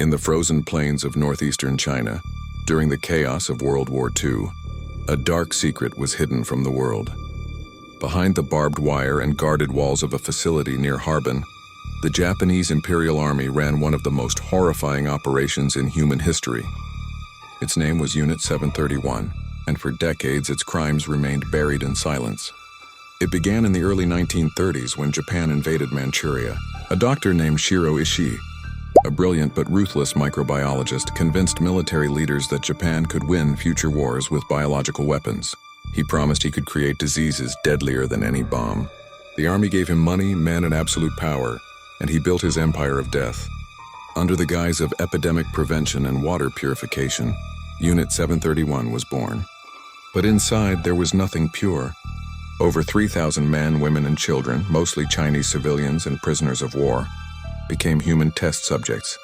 In the frozen plains of northeastern China, during the chaos of World War II, a dark secret was hidden from the world. Behind the barbed wire and guarded walls of a facility near Harbin, the Japanese Imperial Army ran one of the most horrifying operations in human history. Its name was Unit 731, and for decades its crimes remained buried in silence. It began in the early 1930s when Japan invaded Manchuria. A doctor named Shiro Ishii, a brilliant but ruthless microbiologist, convinced military leaders that Japan could win future wars with biological weapons. He promised he could create diseases deadlier than any bomb. The army gave him money, men, and absolute power, and he built his empire of death. Under the guise of epidemic prevention and water purification, Unit 731 was born. But inside, there was nothing pure. Over 3,000 men, women, and children, mostly Chinese civilians and prisoners of war, became human test subjects.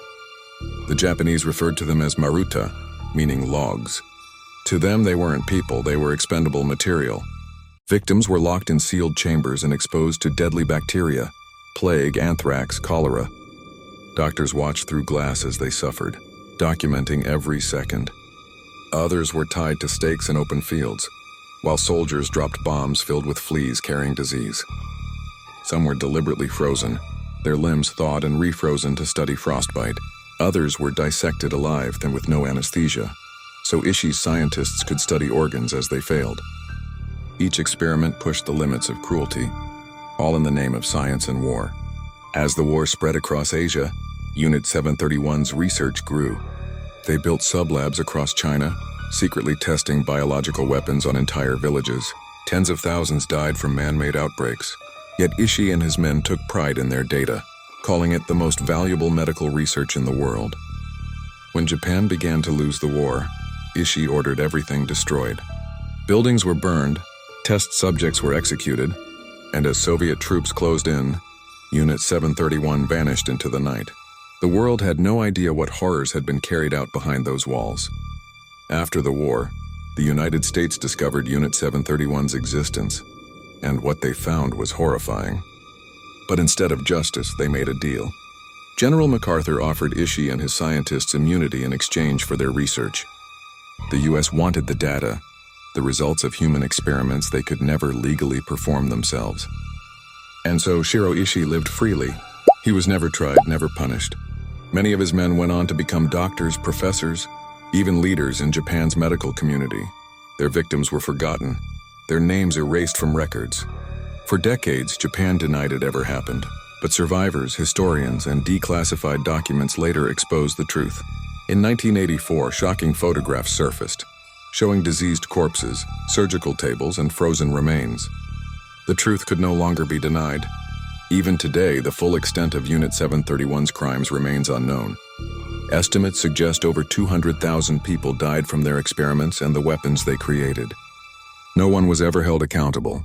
The Japanese referred to them as maruta, meaning logs. To them, they weren't people, they were expendable material. Victims were locked in sealed chambers and exposed to deadly bacteria, plague, anthrax, cholera. Doctors watched through glass as they suffered, documenting every second. Others were tied to stakes in open fields, while soldiers dropped bombs filled with fleas carrying disease. Some were deliberately frozen, their limbs thawed and refrozen to study frostbite. Others were dissected alive and with no anesthesia, so Ishii's scientists could study organs as they failed. Each experiment pushed the limits of cruelty, all in the name of science and war. As the war spread across Asia, Unit 731's research grew. They built sublabs across China, secretly testing biological weapons on entire villages. Tens of thousands died from man-made outbreaks. Yet Ishii and his men took pride in their data, calling it the most valuable medical research in the world. When Japan began to lose the war, Ishii ordered everything destroyed. Buildings were burned, test subjects were executed, and as Soviet troops closed in, Unit 731 vanished into the night. The world had no idea what horrors had been carried out behind those walls. After the war, the United States discovered Unit 731's existence, and what they found was horrifying. But instead of justice, they made a deal. General MacArthur offered Ishii and his scientists immunity in exchange for their research. The US wanted the data, the results of human experiments they could never legally perform themselves. And so Shiro Ishii lived freely. He was never tried, never punished. Many of his men went on to become doctors, professors, even leaders in Japan's medical community. Their victims were forgotten, their names erased from records. For decades, Japan denied it ever happened, but survivors, historians, and declassified documents later exposed the truth. In 1984, shocking photographs surfaced, showing diseased corpses, surgical tables, and frozen remains. The truth could no longer be denied. Even today, the full extent of Unit 731's crimes remains unknown. Estimates suggest over 200,000 people died from their experiments and the weapons they created. No one was ever held accountable.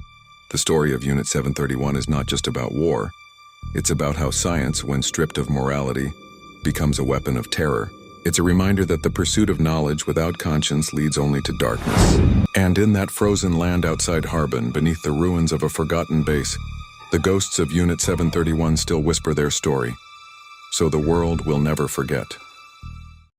The story of Unit 731 is not just about war. It's about how science, when stripped of morality, becomes a weapon of terror. It's a reminder that the pursuit of knowledge without conscience leads only to darkness. And in that frozen land outside Harbin, beneath the ruins of a forgotten base, the ghosts of Unit 731 still whisper their story, so the world will never forget.